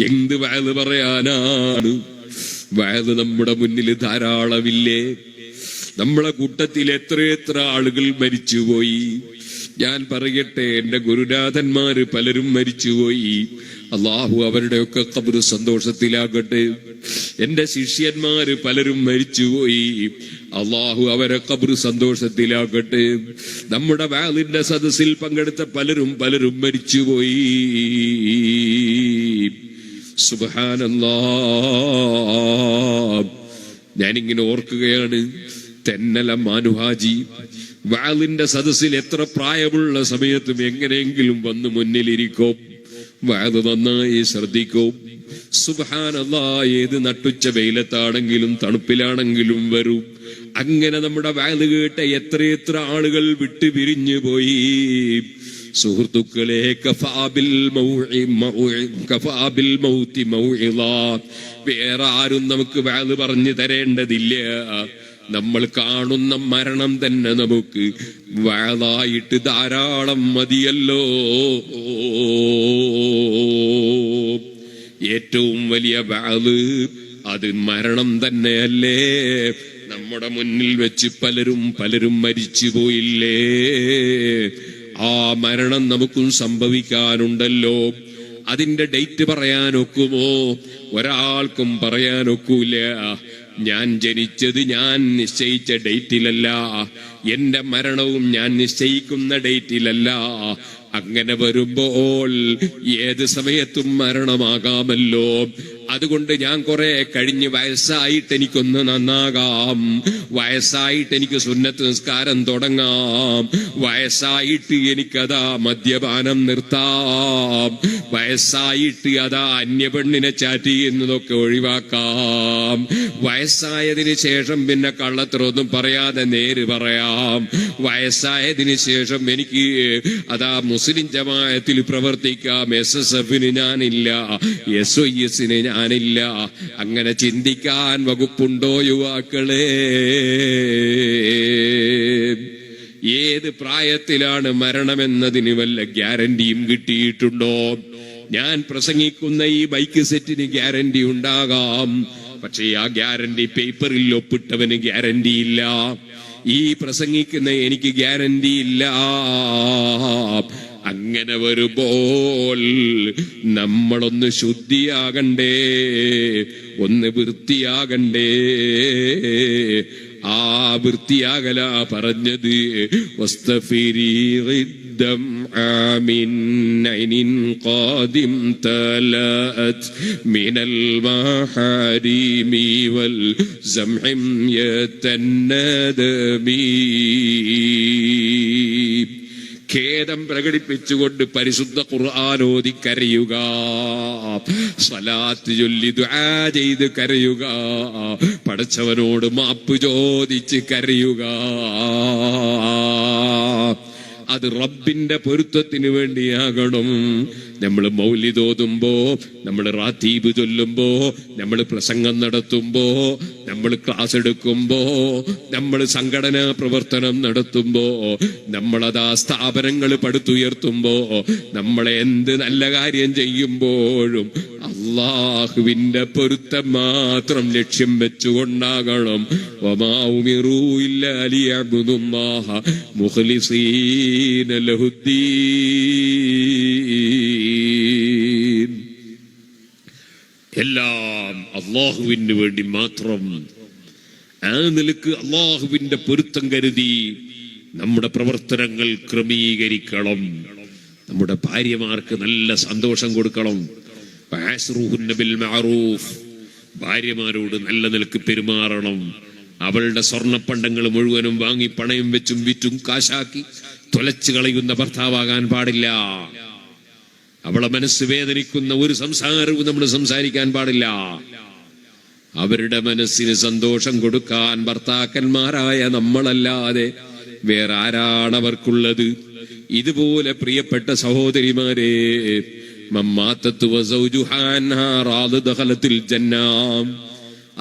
എന്ത് വഅദ് പറയാനാണ്? വഅദ് നമ്മുടെ മുന്നിൽ ധാരാളമില്ലേ? നമ്മളെ കൂട്ടത്തിൽ എത്ര ആളുകൾ മരിച്ചുപോയി. ഞാൻ പറയട്ടെ, എന്റെ ഗുരുനാഥന്മാര് പലരും മരിച്ചുപോയി. അള്ളാഹു അവരുടെയൊക്കെ ഖബർ സന്തോഷത്തിലാകട്ടെ. എന്റെ ശിഷ്യന്മാര് പലരും മരിച്ചുപോയി. അള്ളാഹു അവരെ ഖബർ സന്തോഷത്തിലാകട്ടെ. നമ്മുടെ വഅദിന്റെ സദസ്സിൽ പങ്കെടുത്ത പലരും മരിച്ചുപോയി. സുബ്ഹാനല്ലാഹ്. ഞാനിങ്ങനെ ഓർക്കുകയാണ്, തെന്നല മാനുഹാജി വഅദിന്റെ സദസ്സിൽ എത്ര പ്രായമുള്ള സമയത്തും എങ്ങനെയെങ്കിലും വന്ന് മുന്നിലിരിക്കും, വഅദ് നന്നായി ശ്രദ്ധിക്കും. സുബ്ഹാനല്ലാഹ്. ഏത് നട്ടുച്ച വെയിലത്താണെങ്കിലും തണുപ്പിലാണെങ്കിലും വരും. അങ്ങനെ നമ്മുടെ വഅദ് കേട്ട എത്ര ആളുകൾ വിട്ടു പിരിഞ്ഞു പോയി. സുഹൃത്തുക്കളെ, കഫാബിൽ മൗതി മൗഇള. വേറെ ആരും നമുക്ക് വഅദ് പറഞ്ഞു തരേണ്ടതില്ല. നമ്മൾ കാണുന്ന മരണം തന്നെ നമുക്ക് വഅദായിട്ട് ധാരാളം മതിയല്ലോ. ഏറ്റവും വലിയ വഅദ് അത് മരണം തന്നെയല്ലേ? നമ്മുടെ മുന്നിൽ വെച്ച് പലരും മരിച്ചു പോയില്ലേ? ആ മരണം നമുക്കും സംഭവിക്കാനുണ്ടല്ലോ. അതിന്റെ ഡേറ്റ് പറയാനൊക്കുമോ? ഒരാൾക്കും പറയാനൊക്കൂല. ഞാൻ ജനിച്ചത് ഞാൻ നിശ്ചയിച്ച ഡേറ്റിലല്ല, എന്റെ മരണവും ഞാൻ നിശ്ചയിക്കുന്ന ഡേറ്റിലല്ല. അങ്ങനെ വരുമ്പോൾ ഏത് സമയത്തും മരണമാകാമല്ലോ. അതുകൊണ്ട് ഞാൻ കുറെ കഴിഞ്ഞ് വയസ്സായിട്ട് എനിക്കൊന്ന് നന്നാകാം, വയസ്സായിട്ട് എനിക്ക് സുന്നത്ത് നിസ്കാരം തുടങ്ങാം, വയസ്സായിട്ട് എനിക്കതാ മദ്യപാനം നിർത്താം, വയസ്സായിട്ട് അതാ അന്യപെണ്ണിനെ ചാറ്റ് ചെയ്യുന്നതൊക്കെ ഒഴിവാക്കാം, വയസ്സായതിനു ശേഷം പിന്നെ കള്ളത്തരൊന്നും പറയാതെ നേര് പറയാം, വയസ്സായതിനു ശേഷം എനിക്ക് അതാ മുസ്ലിം ജമാഅത്തിൽ പ്രവർത്തിക്കാം, SSFന് ഞാനില്ല, SYSന് ഞാനില്ല. അങ്ങനെ ചിന്തിക്കാൻ വകുപ്പുണ്ടോ യുവാക്കളെ? ഏത് പ്രായത്തിലാണ് മരണമെന്നതിന് വല്ല ഗ്യാരണ്ടിയും കിട്ടിയിട്ടുണ്ടോ? ഞാൻ പ്രസംഗിക്കുന്ന ഈ ബൈക്ക് സെറ്റിന് ഗ്യാരണ്ടി ഉണ്ടാകാം, പക്ഷേ ആ ഗ്യാരണ്ടി പേപ്പറിൽ ഒപ്പിട്ടവന് ഗ്യാരണ്ടി ഇല്ല. ഈ പ്രസംഗിക്കുന്ന എനിക്ക് ഗ്യാരണ്ടി ഇല്ല. അങ്ങനെ വരുമ്പോൾ നമ്മളൊന്ന് ശുദ്ധിയാകണ്ടേ, ഒന്ന് വൃത്തിയാകണ്ടേ? ആ വൃത്തിയാകല പറഞ്ഞത് من عين قادم تلأت من المحارم والزمح يتندمي. ഖേദം പ്രകടിപ്പിച്ചുകൊണ്ട് പരിശുദ്ധ ഖുർആൻ ഓതി കരയുക, സ്വലാത്ത് ചൊല്ലി ദുആ ചെയ്ത് കരയുക, പടച്ചവനോട് മാപ്പ് ചോദിച്ച് കരയുക. അത് റബ്ബിന്റെ പൊരുത്തത്തിന് വേണ്ടിയാകണം. നമ്മൾ മൗലിദ് ഓതുമ്പോ, നമ്മൾ റാത്തീബ് ചൊല്ലുമ്പോ, നമ്മൾ പ്രസംഗം നടത്തുമ്പോ, നമ്മൾ ക്ലാസ് എടുക്കുമ്പോ, നമ്മൾ സംഘടനാ പ്രവർത്തനം നടത്തുമ്പോ, നമ്മളതാ സ്ഥാപനങ്ങൾ പടുത്തുയർത്തുമ്പോ, നമ്മളെ എന്ത് നല്ല കാര്യം ചെയ്യുമ്പോഴും അല്ലാഹുവിന്റെ പൊരുത്തം മാത്രം ലക്ഷ്യം വെച്ചുകൊണ്ടാകണം. വമാ ഉമിറൂ ഇല്ലാ ലിയഅ്ബുദുല്ലാഹ മുഖ്ലിസീന ലഹുദ്ദീൻ. എല്ലാം അള്ളാഹുവിന് വേണ്ടി മാത്രം. ആ നിലക്ക് അള്ളാഹുവിന്റെ പൊരുത്തം കരുതി നമ്മുടെ പ്രവർത്തനങ്ങൾ ക്രമീകരിക്കണം. നമ്മുടെ ഭാര്യമാർക്ക് നല്ല സന്തോഷം കൊടുക്കണം. ബിൽ മഅറൂഫ്. ഭാര്യമാരോട് നല്ല നിലക്ക് പെരുമാറണം. അവളുടെ സ്വർണ്ണപ്പണ്ടങ്ങൾ മുഴുവനും വാങ്ങി പണയം വെച്ചും വിറ്റും കാശാക്കി തൊലച്ചു കളയുന്ന ഭർത്താവാകാൻ പാടില്ല. അവളെ മനസ്സ് വേദനിക്കുന്ന ഒരു സംസാരവും നമ്മൾ സംസാരിക്കാൻ പാടില്ല. അവരുടെ മനസ്സിന് സന്തോഷം കൊടുക്കാൻ ഭർത്താക്കന്മാരായ നമ്മളല്ലാതെ വേറെ ആരാണ് അവർക്കുള്ളത്? ഇതുപോലെ പ്രിയപ്പെട്ട സഹോദരിമാരെ,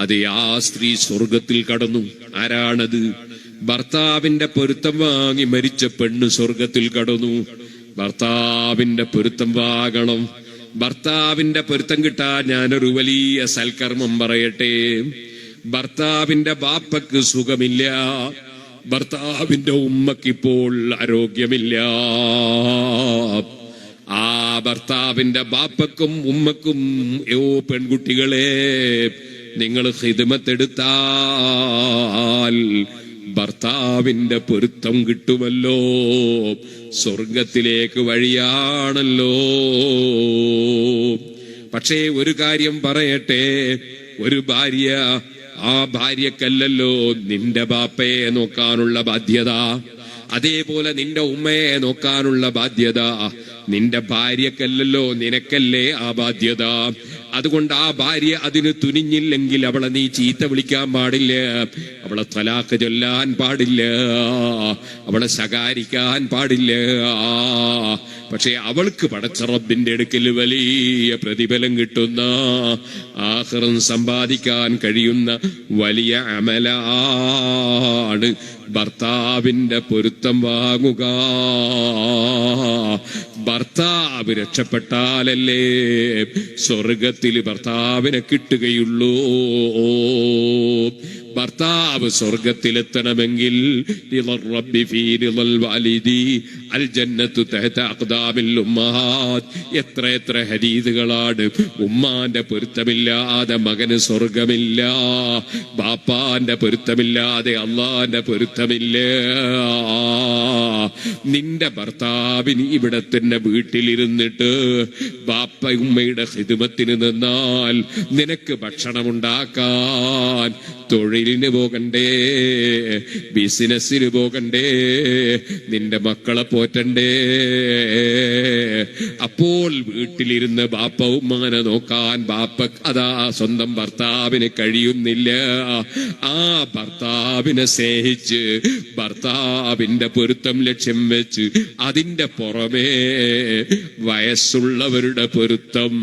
അതെ, ആ സ്ത്രീ സ്വർഗത്തിൽ കടന്നു. ആരാണത്? ഭർത്താവിന്റെ പൊരുത്തം വാങ്ങി മരിച്ച പെണ്ണ് സ്വർഗത്തിൽ കടന്നു. ഭർത്താവിന്റെ പൊരുത്തം വാങ്ങണം. ഭർത്താവിന്റെ പൊരുത്തം കിട്ടാൻ ഞാനൊരു വലിയ സൽക്കർമ്മം പറയട്ടെ. ഭർത്താവിന്റെ ബാപ്പക്ക് സുഖമില്ല, ഭർത്താവിന്റെ ഉമ്മക്കിപ്പോൾ ആരോഗ്യമില്ല. ആ ഭർത്താവിന്റെ ബാപ്പക്കും ഉമ്മക്കും പെൺകുട്ടികളെ നിങ്ങൾ ഖിദ്മത്തെടുത്താൽ ഭർത്താവിന്റെ പൊരുത്തം കിട്ടുമല്ലോ, സ്വർഗത്തിലേക്ക് വഴിയാണല്ലോ. പക്ഷേ ഒരു കാര്യം പറയട്ടെ, ഒരു ഭാര്യ, ആ ഭാര്യക്കല്ലല്ലോ നിന്റെ ബാപ്പയെ നോക്കാനുള്ള ബാധ്യത, അതേപോലെ നിന്റെ ഉമ്മയെ നോക്കാനുള്ള ബാധ്യത നിന്റെ ഭാര്യക്കല്ലല്ലോ, നിനക്കല്ലേ ആ ബാധ്യത. അതുകൊണ്ട് ആ ഭാര്യ അതിന് തുനിഞ്ഞില്ലെങ്കിൽ അവളെ നീ ചീത്ത വിളിക്കാൻ പാടില്ല, അവളെ തലാഖ് ചൊല്ലാൻ പാടില്ല, അവളെ ശകാരിക്കാൻ പാടില്ല. പക്ഷെ അവൾക്ക് പടച്ച റബ്ബിന്റെ അടുക്കൽ വലിയ പ്രതിഫലം കിട്ടുന്ന, ആഖിറം സമ്പാദിക്കാൻ കഴിയുന്ന വലിയ അമലാണ് ഭർത്താവിന്റെ പൊരുത്തം വാങ്ങുക. ഭർത്താവ് രക്ഷപ്പെട്ടാലല്ലേ സ്വർഗത്തിൽ ഭർത്താവിനെ കിട്ടുകയുള്ളൂ. ഭർത്താവ് സ്വർഗത്തിലെത്തണമെങ്കിൽ എത്ര എത്ര ഹദീസുകളാണ്. ഉമ്മാന്റെ പൊരുത്തമില്ലാതെ മകന് സ്വർഗമില്ല, ബാപ്പാന്റെ പൊരുത്തമില്ലാതെ അള്ളാന്റെ പൊരുത്തമില്ല. നിന്റെ ഭർത്താവിന് ഇവിടെ തന്നെ വീട്ടിലിരുന്നിട്ട് ബാപ്പ ഉമ്മയുടെ ഖിദ്മത്തിന് നിന്നാൽ നിനക്ക് ഭക്ഷണമുണ്ടാക്കാൻ തൊഴിലിന് പോകണ്ടേ, ബിസിനസ്സിന് പോകണ്ടേ, നിന്റെ മക്കളെ പോറ്റണ്ടേ. അപ്പോൾ വീട്ടിലിരുന്ന് ബാപ്പ ഉമ്മാനെ നോക്കാൻ ബാപ്പ അതാ സ്വന്തം ഭർത്താവിന് കഴിയുന്നില്ല. ആ ഭർത്താവിനെ സ്നേഹിച്ച് ഭർത്താവിന്റെ പൊരുത്തം ലക്ഷ്യം വെച്ച് അതിന്റെ പുറമേ വയസ്സുള്ളവരുടെ പൊരുത്തം,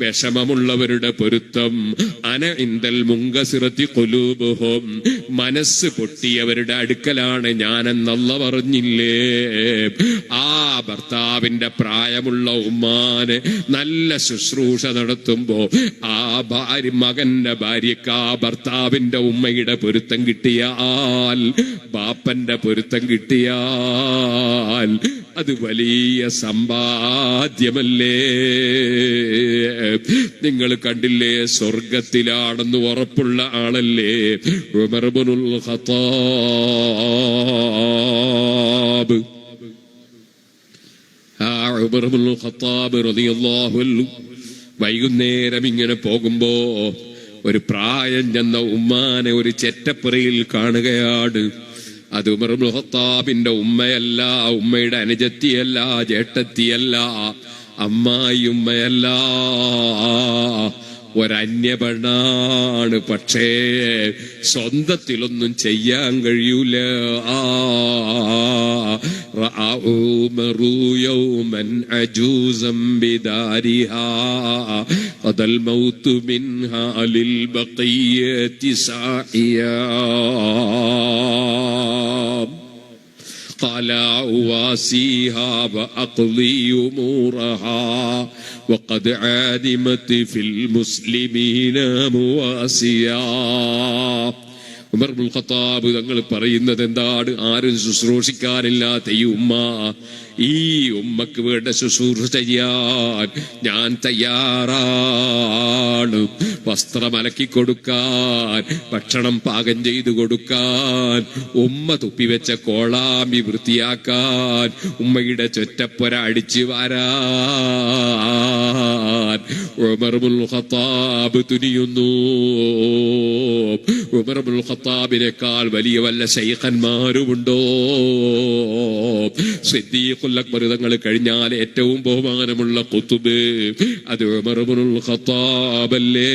വിഷമമുള്ളവരുടെ പൊരുത്തം, അന ഇന്ദൽ മുങ്കസിറത്തി ഖുലൂബുഹും, മനസ്സ് പൊട്ടിയവരുടെ അടുക്കലാണ് ഞാനെന്നല്ല പറഞ്ഞില്ലേ. ആ ഭർത്താവിന്റെ പ്രായമുള്ള ഉമ്മാനെ നല്ല ശുശ്രൂഷ നടത്തുമ്പോ ആ ഭാര്യ, മകന്റെ ഭാര്യക്ക് ആ ഭർത്താവിന്റെ ഉമ്മയുടെ പൊരുത്തം കിട്ടിയാൽ, ബാപ്പന്റെ പൊരുത്തം കിട്ടിയാൽ അത് വലിയ സമ്പാദ്യമല്ലേ. നിങ്ങൾ കണ്ടില്ലേ, സ്വർഗത്തിലാണെന്ന് ഉറപ്പുള്ള ആളല്ലേ ഉമർ ഇബ്നുൽ ഖത്താബ്. ഉമർ ഇബ്നുൽ ഖത്താബ് റളിയല്ലാഹു അൻഹു വൈകുന്നേരം ഇങ്ങനെ പോകുമ്പോ ഒരു പ്രായം ചെന്ന ഉമ്മാനെ ഒരു ചെറ്റപ്പുരയിൽ കാണുകയാണ്. അത് ഉമർ ഇബ്നുൽ ഖത്താബിന്റെ ഉമ്മയല്ല, ഉമ്മയുടെ അനുജത്തിയല്ല, ജേട്ടത്തിയല്ല, അമ്മായി ഉമ്മയല്ല, ഒരന്യപെണ്ണാണ്. പക്ഷേ സ്വന്തത്തിലൊന്നും ചെയ്യാൻ കഴിയൂല. قال أواسيها وأقضي أمورها وقد عادمت في المسلمين مواسيا. ഉമർ ഇബ്നുൽ ഖത്താബ് തങ്ങൾ പറയുന്നത് എന്താണ്? ആരും ശുശ്രൂഷിക്കാനില്ലാത്ത ഈ ഉമ്മ, ഈ ഉമ്മക്ക് വേണ്ട ശുശ്രൂഷ ചെയ്യാൻ ഞാൻ തയ്യാറാണ്. വസ്ത്രം അലക്കി കൊടുക്കാൻ, ഭക്ഷണം പാകം ചെയ്തു കൊടുക്കാൻ, ഉമ്മ തുപ്പിവെച്ച കോളാമ്പി വൃത്തിയാക്കാൻ, ഉമ്മയുടെ ചൊറ്റപ്പൊര അടിച്ചു വാരാൻ ഉമർ ഇബ്നുൽ ഖത്താബ് തുനിയുന്നു. ഉമർ ഇബ്നുൽ ഖത്താബിനേക്കാൾ വലിയ വല്ല ശൈഖന്മാരുമുണ്ടോ? സിദ്ദീഖുൽ അക്ബർ തങ്ങൾ കഴിഞ്ഞാൽ ഏറ്റവും ബഹുമാനമുള്ള ഖുതുബ് അത് ഉമർ ഇബ്നുൽ ഖത്താബല്ലേ.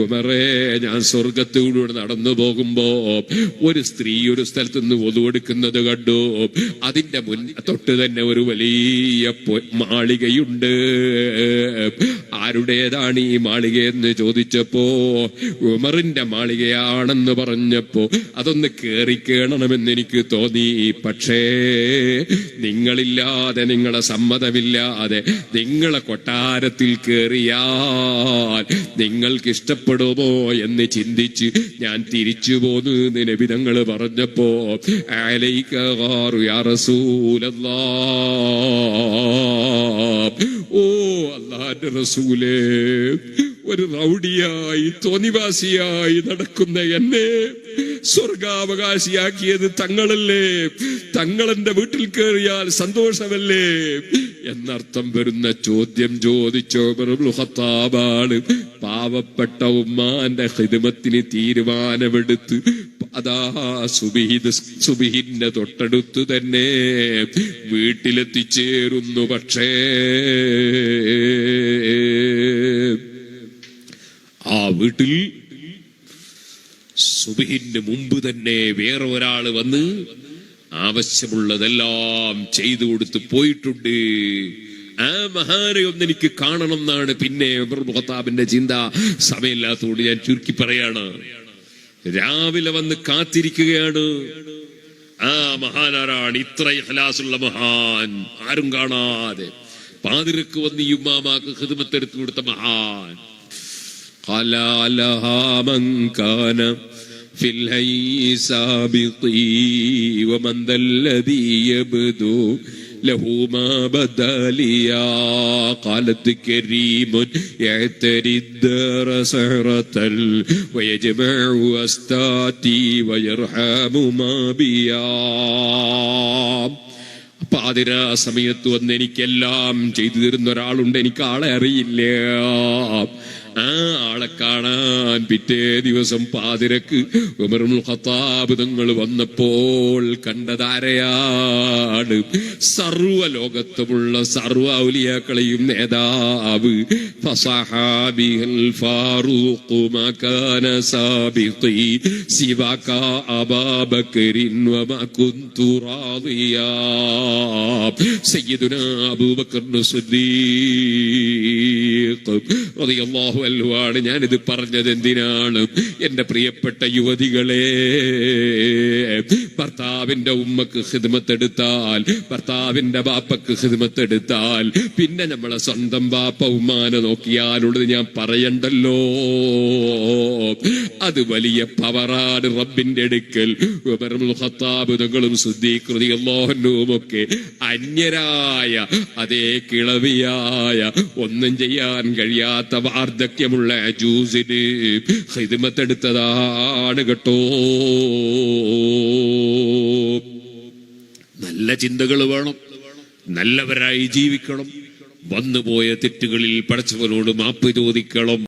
ഉമറേ, ഞാൻ സ്വർഗത്തിലൂടെ നടന്നു പോകുമ്പോ ഒരു സ്ത്രീ ഒരു സ്ഥലത്ത് നിന്ന് വധു എടുക്കുന്നത് കണ്ടു. അതിന്റെ തൊട്ട് തന്നെ ഒരു വലിയ മാളികയുണ്ട്. ആരുടേതാണ് ഈ മാളിക എന്ന് ചോദിച്ചപ്പോ ഉമറിന്റെ മാളികയാണെന്ന് പറഞ്ഞപ്പോ അതൊന്ന് കേറണമെന്ന് എനിക്ക് തോന്നി. പക്ഷേ നിങ്ങളില്ലാതെ, നിങ്ങളെ സമ്മതമില്ലാതെ നിങ്ങളെ കൊട്ടാരത്തിൽ കേറിയാൽ നിങ്ങൾക്ക് ഇഷ്ടപ്പെടുമോ എന്ന് ചിന്തിച്ച് ഞാൻ തിരിച്ചു പോന്നു നബി തങ്ങൾ പറഞ്ഞപ്പോ അലൈക ഗാറു യാ റസൂലല്ലാഹ്, ഓ അല്ലാഹുവിന്റെ റസൂലേ, ഒരു റൗഡിയായി തോന്നിവാസിയായി നടക്കുന്ന എന്നെ സ്വർഗാവകാശിയാക്കിയത് തങ്ങളല്ലേ? തങ്ങളെന്റെ വീട്ടിൽ കയറിയാൽ സന്തോഷമല്ലേ എന്നർത്ഥം വരുന്ന ചോദ്യം ചോദിച്ചോ ഉമർ ഇബ്നുൽ ഖത്താബാണ്. പാവപ്പെട്ട ഉമ്മാന്റെ ഖിദ്മത്തിന് തീരുമാനമെടുത്ത് അതാ സുബഹിന്റെ തൊട്ടടുത്ത് തന്നെ വീട്ടിലെത്തിച്ചേരുന്നു. പക്ഷേ ആ വീട്ടിൽ സുബഹിന് മുമ്പ് തന്നെ വേറെ ഒരാള് വന്ന് ആവശ്യമുള്ളതെല്ലാം ചെയ്തു കൊടുത്ത് പോയിട്ടുണ്ട്. ആ മഹാനെ ഒന്ന് എനിക്ക് കാണണം എന്നാണ് പിന്നെ ഉമർ ഇബ്നുൽ ഖത്താബിന്റെ ചിന്ത. സമയമില്ലാത്തതുകൊണ്ട് ഞാൻ ചുരുക്കി പറയാണ്. രാവിലെ വന്ന് കാത്തിരിക്കുകയാണ്. ആ മഹാനാരാണ്? ഇത്ര ഇഖ്ലാസുള്ള മഹാൻ, ആരും കാണാതെ പാതിരക്ക് വന്ന് ഈ ഉമ്മാമാക്ക് ഖിദ്മത്ത് കൊടുത്ത മഹാൻ. قال لها من كان في الحي سابقي ومن ذا الذي يبدو له ما بدا ليا. قالت كريم يعتري الدار سهرة ويجمع أستاتي ويرحم ما بيا. പാതിരാ സമയത്ത് വന്ന് എനിക്കെല്ലാം ചെയ്തു തരുന്ന ഒരാളുണ്ട്. എനിക്ക് ആളെ അറിയില്ല. ആ ആളെ കാണാൻ പിറ്റേ ദിവസം പാതിരക്ക് ഉമർ ഇബ്നുൽ ഖത്താബ് തങ്ങൾ വന്നപ്പോൾ കണ്ടതാരെയാണ്? സർവ്വലോകത്തുമുള്ള സർവ്വ ഔലിയാക്കളെയും നേതാവ്. ഫസഹാബിൽ ഫാറൂഖ് മാ കാന സാബിഖി സിവാക അബൂബക്കറിൻ വമാ കുന്തു റാദിയാ. സയ്യിദുനാ അബൂബക്കർ സിദ്ദീഖ് റളിയല്ലാഹു അൻഹു ആണ്. ഞാനിത് പറഞ്ഞത് എന്തിനാണ്? എന്റെ പ്രിയപ്പെട്ട യുവതികളെ, ഭർത്താവിന്റെ ഉമ്മക്ക് ഖിദ്മത്തെടുത്താൽ, ഭർത്താവിന്റെ ബാപ്പക്ക് ഖിദ്മത്തെടുത്താൽ, പിന്നെ നമ്മളെ സ്വന്തം ബാപ്പ ഉമ്മാനെ നോക്കിയാലുള്ളത് ഞാൻ പറയണ്ടല്ലോ. അത് വലിയ പവറാണ് റബ്ബിന്റെ അടുക്കൽ. ഉമർ ഇബ്നുൽ ഖത്താബ് തങ്ങളും സിദ്ദീഖ് റളിയല്ലാഹു അൻഹുവും ഒക്കെ അന്യരായ, അതേ കിളവിയായ, ഒന്നും ചെയ്യാൻ കഴിയാത്ത വാർദ്ധക്യമുള്ള അജൂസിന് ഖിദ്മത്തെടുത്തതാണ് കേട്ടോ. നല്ല ചിന്തകൾ വേണം, നല്ലവരായി ജീവിക്കണം, വന്നുപോയ തെറ്റുകളിൽ പടച്ചവനോട് മാപ്പ് ചോദിക്കണം.